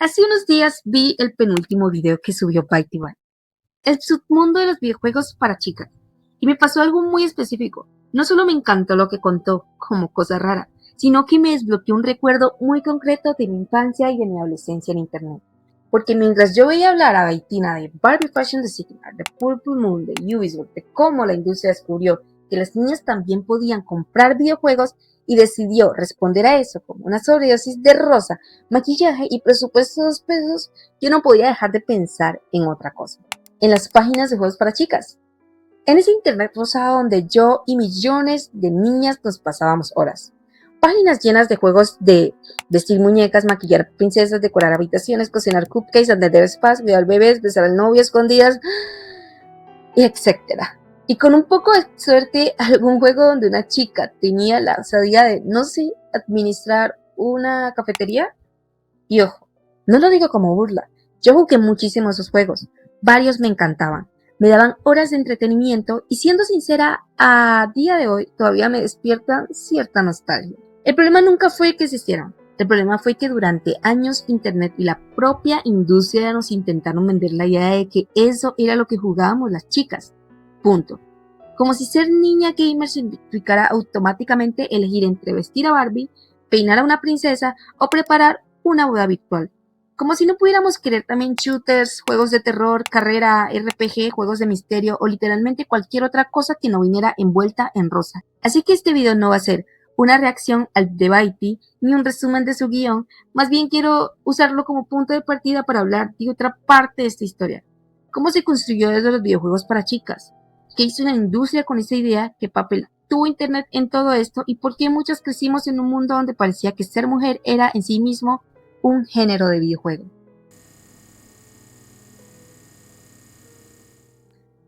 Hace unos días vi el penúltimo video que subió Byte Byte, el submundo de los videojuegos para chicas, y me pasó algo muy específico. No solo me encantó lo que contó como cosa rara, sino que me desbloqueó un recuerdo muy concreto de mi infancia y de mi adolescencia en internet. Porque mientras yo veía hablar a Baitina de Barbie Fashion Designer, de Purple Moon, de Ubisoft, de cómo la industria descubrió que las niñas también podían comprar videojuegos y decidió responder a eso con una sobredosis de rosa, maquillaje y presupuesto de $2, yo no podía dejar de pensar en otra cosa, en las páginas de juegos para chicas. En ese internet rosado donde yo y millones de niñas nos pasábamos horas. Páginas llenas de juegos de vestir muñecas, maquillar princesas, decorar habitaciones, cocinar cupcakes, atender spas, cuidar bebés, besar al novio, escondidas, etc. Y con un poco de suerte, algún juego donde una chica tenía la osadía de, no sé, administrar una cafetería. Y ojo, no lo digo como burla, yo jugué muchísimo esos juegos, varios me encantaban, me daban horas de entretenimiento y siendo sincera, a día de hoy todavía me despiertan cierta nostalgia. El problema nunca fue que existieran, el problema fue que durante años internet y la propia industria nos intentaron vender la idea de que eso era lo que jugábamos las chicas, punto. Como si ser niña gamer significara automáticamente elegir entre vestir a Barbie, peinar a una princesa o preparar una boda virtual. Como si no pudiéramos querer también shooters, juegos de terror, carrera, RPG, juegos de misterio o literalmente cualquier otra cosa que no viniera envuelta en rosa. Así que este video no va a ser una reacción al debate ni un resumen de su guión, más bien quiero usarlo como punto de partida para hablar de otra parte de esta historia. ¿Cómo se construyó desde los videojuegos para chicas? ¿Qué hizo la industria con esa idea? ¿Qué papel tuvo internet en todo esto? ¿Y por qué muchas crecimos en un mundo donde parecía que ser mujer era en sí mismo un género de videojuego?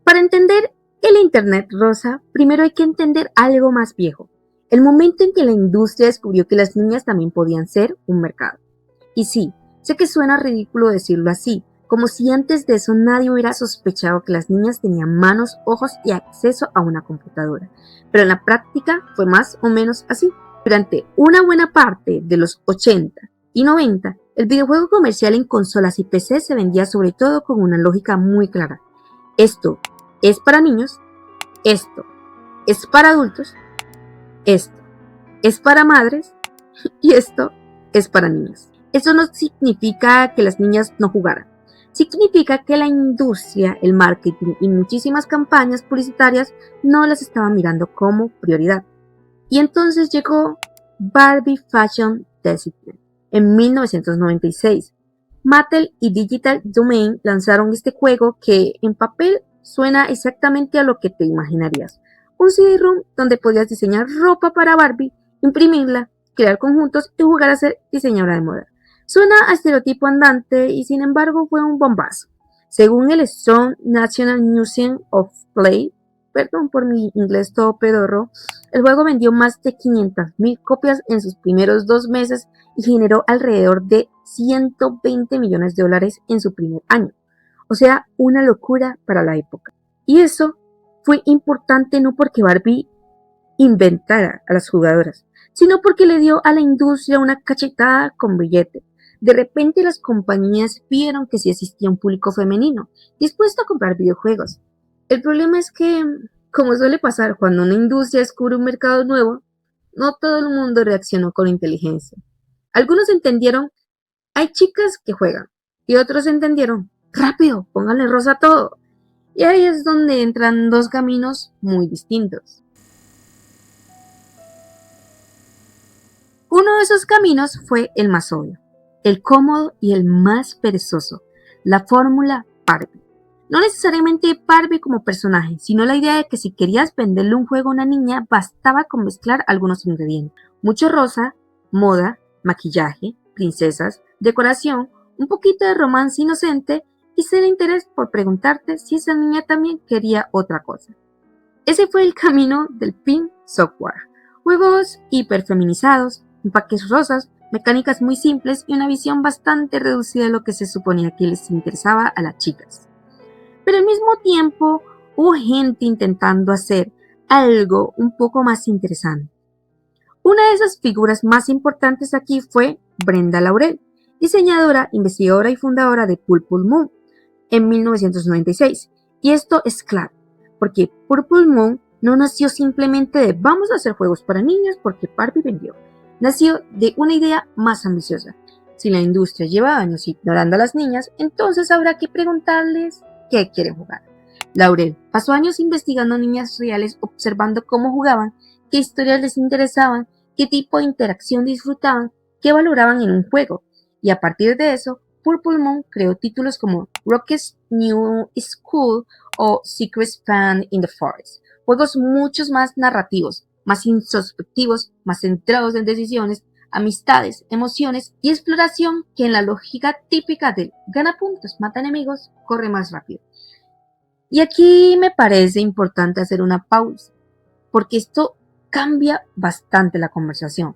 Para entender el internet rosa, primero hay que entender algo más viejo. El momento en que la industria descubrió que las niñas también podían ser un mercado. Y sí, sé que suena ridículo decirlo así, como si antes de eso nadie hubiera sospechado que las niñas tenían manos, ojos y acceso a una computadora. Pero en la práctica fue más o menos así. Durante una buena parte de los 80 y 90, el videojuego comercial en consolas y PC se vendía sobre todo con una lógica muy clara. Esto es para niños, esto es para adultos, esto es para madres y esto es para niños. Eso no significa que las niñas no jugaran. Significa que la industria, el marketing y muchísimas campañas publicitarias no las estaban mirando como prioridad. Y entonces llegó Barbie Fashion Designer en 1996. Mattel y Digital Domain lanzaron este juego que en papel suena exactamente a lo que te imaginarías. Un CD-ROM donde podías diseñar ropa para Barbie, imprimirla, crear conjuntos y jugar a ser diseñadora de moda. Suena a estereotipo andante y sin embargo fue un bombazo. Según el Strong National Museum of Play, perdón por mi inglés todo pedorro, el juego vendió más de 500,000 copias en sus primeros 2 meses y generó alrededor de $120 millones en su primer año. O sea, una locura para la época. Y eso fue importante no porque Barbie inventara a las jugadoras, sino porque le dio a la industria una cachetada con billete. De repente las compañías vieron que sí existía un público femenino dispuesto a comprar videojuegos. El problema es que, como suele pasar cuando una industria descubre un mercado nuevo, no todo el mundo reaccionó con inteligencia. Algunos entendieron, hay chicas que juegan, y otros entendieron, rápido, pónganle rosa a todo. Y ahí es donde entran dos caminos muy distintos. Uno de esos caminos fue el más obvio, el cómodo y el más perezoso, la fórmula Barbie. No necesariamente Barbie como personaje, sino la idea de que si querías venderle un juego a una niña, bastaba con mezclar algunos ingredientes. Mucho rosa, moda, maquillaje, princesas, decoración, un poquito de romance inocente y cero interés por preguntarte si esa niña también quería otra cosa. Ese fue el camino del Pink Software. Juegos hiperfeminizados, empaques rosas, mecánicas muy simples y una visión bastante reducida de lo que se suponía que les interesaba a las chicas. Pero al mismo tiempo hubo gente intentando hacer algo un poco más interesante. Una de esas figuras más importantes aquí fue Brenda Laurel, diseñadora, investigadora y fundadora de Purple Moon en 1996. Y esto es claro, porque Purple Moon no nació simplemente de vamos a hacer juegos para niños porque Barbie vendió. Nació de una idea más ambiciosa. Si la industria lleva años ignorando a las niñas, entonces habrá que preguntarles qué quieren jugar. Laurel pasó años investigando niñas reales, observando cómo jugaban, qué historias les interesaban, qué tipo de interacción disfrutaban, qué valoraban en un juego. Y a partir de eso, Purple Moon creó títulos como Rocket's New School o Secret Fan in the Forest. Juegos muchos más narrativos, más introspectivos, más centrados en decisiones, amistades, emociones y exploración que en la lógica típica del gana puntos, mata enemigos, corre más rápido. Y aquí me parece importante hacer una pausa, porque esto cambia bastante la conversación.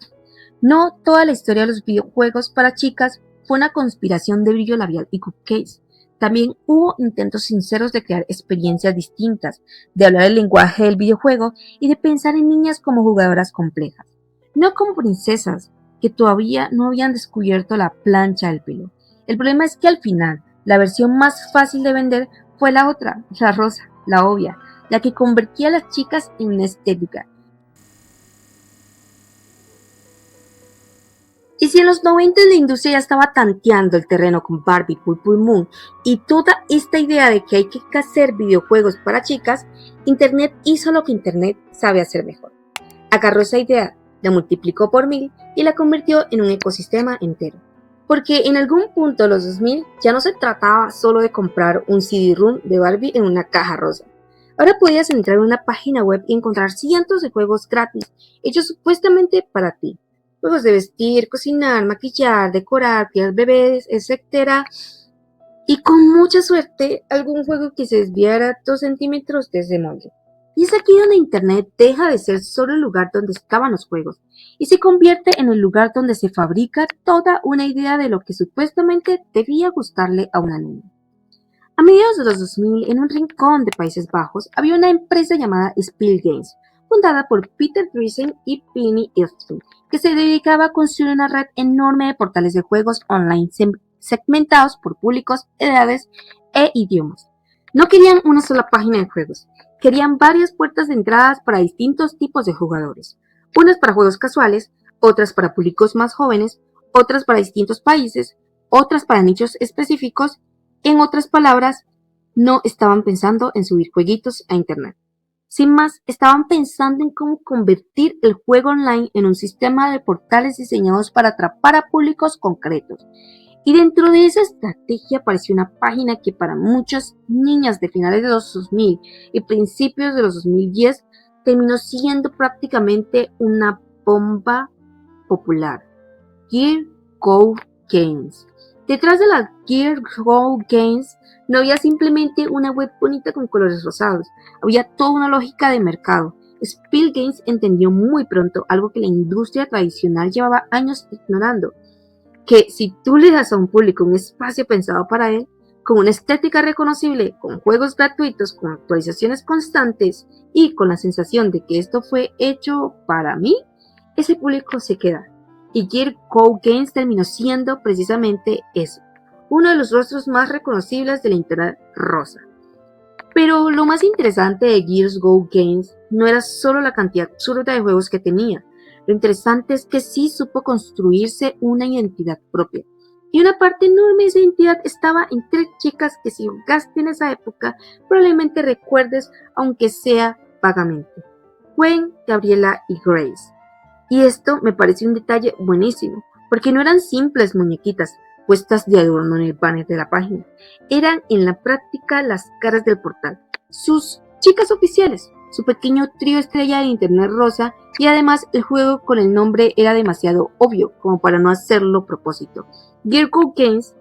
No toda la historia de los videojuegos para chicas fue una conspiración de brillo labial y cupcakes. También hubo intentos sinceros de crear experiencias distintas, de hablar el lenguaje del videojuego y de pensar en niñas como jugadoras complejas, no como princesas que todavía no habían descubierto la plancha del pelo. El problema es que al final, la versión más fácil de vender fue la otra, la rosa, la obvia, la que convertía a las chicas en una estética. Y si en los 90 la industria ya estaba tanteando el terreno con Barbie, Purple Moon y toda esta idea de que hay que hacer videojuegos para chicas, Internet hizo lo que Internet sabe hacer mejor. Agarró esa idea, la multiplicó por 1000 y la convirtió en un ecosistema entero. Porque en algún punto de los 2000 ya no se trataba solo de comprar un CD-ROM de Barbie en una caja rosa. Ahora podías entrar en una página web y encontrar cientos de juegos gratis, hechos supuestamente para ti. Juegos de vestir, cocinar, maquillar, decorar, criar bebés, etc. Y con mucha suerte, algún juego que se desviara 2 centímetros de ese molde. Y es aquí donde Internet deja de ser solo el lugar donde estaban los juegos y se convierte en el lugar donde se fabrica toda una idea de lo que supuestamente debía gustarle a una niña. A mediados de los 2000, en un rincón de Países Bajos, había una empresa llamada Spiel Games, fundada por Peter Driesen y Penny Eastman, que se dedicaba a construir una red enorme de portales de juegos online segmentados por públicos, edades e idiomas. No querían una sola página de juegos, querían varias puertas de entradas para distintos tipos de jugadores, unas para juegos casuales, otras para públicos más jóvenes, otras para distintos países, otras para nichos específicos. En otras palabras, no estaban pensando en subir jueguitos a internet. Sin más, estaban pensando en cómo convertir el juego online en un sistema de portales diseñados para atrapar a públicos concretos. Y dentro de esa estrategia apareció una página que para muchas niñas de finales de los 2000 y principios de los 2010 terminó siendo prácticamente una bomba popular. Gear Go Games. Detrás de las Gear Go Games no había simplemente una web bonita con colores rosados, había toda una lógica de mercado. Spiel Games entendió muy pronto algo que la industria tradicional llevaba años ignorando, que si tú le das a un público un espacio pensado para él, con una estética reconocible, con juegos gratuitos, con actualizaciones constantes y con la sensación de que esto fue hecho para mí, ese público se queda. Y Gear Go Games terminó siendo precisamente eso, uno de los rostros más reconocibles de la internet rosa. Pero lo más interesante de Gears Go Games no era solo la cantidad absurda de juegos que tenía. Lo interesante es que sí supo construirse una identidad propia. Y una parte enorme de esa identidad estaba en 3 chicas que si jugaste en esa época probablemente recuerdes, aunque sea vagamente. Gwen, Gabriela y Grace. Y esto me parece un detalle buenísimo, porque no eran simples muñequitas puestas de adorno en el banner de la página. Eran en la práctica las caras del portal, sus chicas oficiales, su pequeño trío estrella de internet rosa, y además el juego con el nombre era demasiado obvio como para no hacerlo a propósito. Gear Go Games,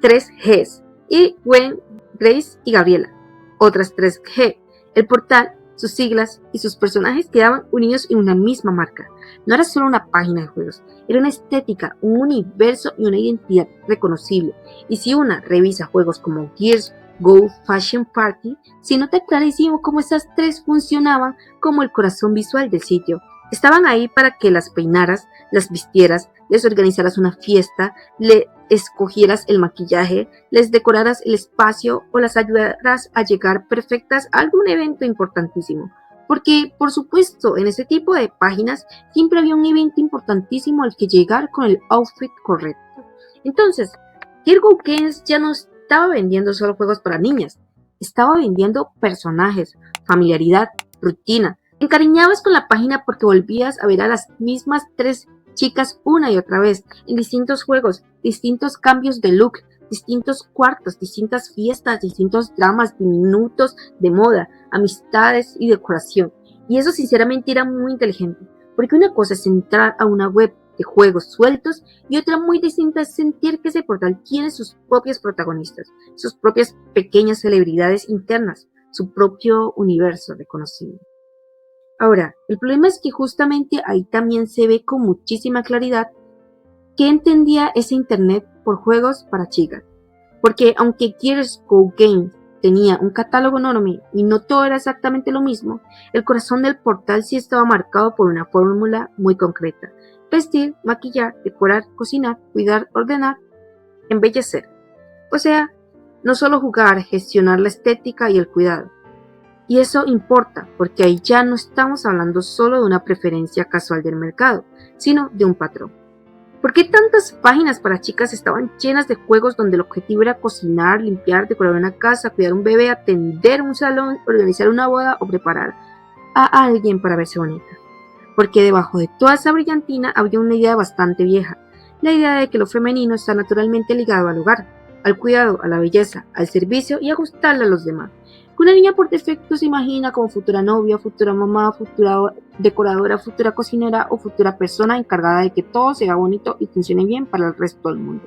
3 Gs, y Gwen, Grace y Gabriela, otras 3 G. El portal, sus siglas y sus personajes quedaban unidos en una misma marca. No era solo una página de juegos, era una estética, un universo y una identidad reconocible. Y si una revisa juegos como Gears Go Fashion Party, se nota clarísimo cómo estas 3 funcionaban como el corazón visual del sitio. Estaban ahí para que las peinaras, las vistieras, les organizaras una fiesta, le escogieras el maquillaje, les decoraras el espacio o las ayudaras a llegar perfectas a algún evento importantísimo. Porque, por supuesto, en ese tipo de páginas siempre había un evento importantísimo al que llegar con el outfit correcto. Entonces, Kirgo Games ya no estaba vendiendo solo juegos para niñas, estaba vendiendo personajes, familiaridad, rutina. Te encariñabas con la página porque volvías a ver a las mismas tres chicas una y otra vez, en distintos juegos, distintos cambios de look, distintos cuartos, distintas fiestas, distintos dramas, diminutos de moda, amistades y decoración. Y eso sinceramente era muy inteligente, porque una cosa es entrar a una web de juegos sueltos y otra muy distinta es sentir que ese portal tiene sus propios protagonistas, sus propias pequeñas celebridades internas, su propio universo reconocido. Ahora, el problema es que justamente ahí también se ve con muchísima claridad que entendía ese Internet por juegos para chicas. Porque aunque Gears Go Games tenía un catálogo enorme y no todo era exactamente lo mismo, el corazón del portal sí estaba marcado por una fórmula muy concreta. Vestir, maquillar, decorar, cocinar, cuidar, ordenar, embellecer. O sea, no solo jugar, gestionar la estética y el cuidado. Y eso importa, porque ahí ya no estamos hablando solo de una preferencia casual del mercado, sino de un patrón. ¿Por qué tantas páginas para chicas estaban llenas de juegos donde el objetivo era cocinar, limpiar, decorar una casa, cuidar un bebé, atender un salón, organizar una boda o preparar a alguien para verse bonita? Porque debajo de toda esa brillantina había una idea bastante vieja, la idea de que lo femenino está naturalmente ligado al hogar, al cuidado, a la belleza, al servicio y a gustarle a los demás. Que una niña por defecto se imagina como futura novia, futura mamá, futura decoradora, futura cocinera o futura persona encargada de que todo sea bonito y funcione bien para el resto del mundo.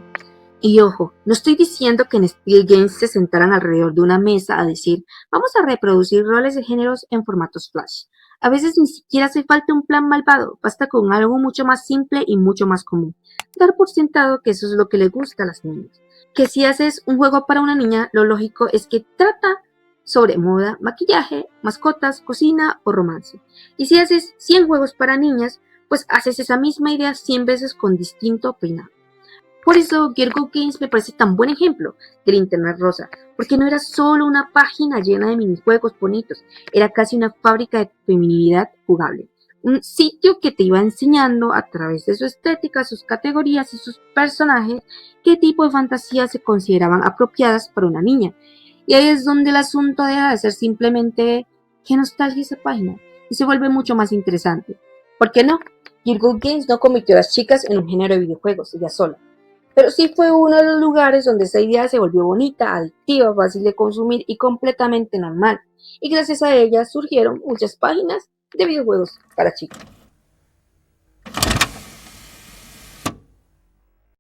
Y ojo, no estoy diciendo que en Steel Games se sentaran alrededor de una mesa a decir, vamos a reproducir roles de géneros en formatos flash. A veces ni siquiera hace falta un plan malvado, basta con algo mucho más simple y mucho más común. Dar por sentado que eso es lo que le gusta a las niñas. Que si haces un juego para una niña, lo lógico es que trata sobre moda, maquillaje, mascotas, cocina o romance. Y si haces 100 juegos para niñas, pues haces esa misma idea 100 veces con distinto peinado. Por eso Girl Games me parece tan buen ejemplo del Internet rosa, porque no era solo una página llena de minijuegos bonitos, era casi una fábrica de feminidad jugable. Un sitio que te iba enseñando a través de su estética, sus categorías y sus personajes qué tipo de fantasías se consideraban apropiadas para una niña. Y ahí es donde el asunto deja de ser simplemente qué nostalgia esa página y se vuelve mucho más interesante. ¿Por qué no? Girl Games no convirtió a las chicas en un género de videojuegos, ella sola. Pero sí fue uno de los lugares donde esa idea se volvió bonita, adictiva, fácil de consumir y completamente normal. Y gracias a ella surgieron muchas páginas de videojuegos para chicos.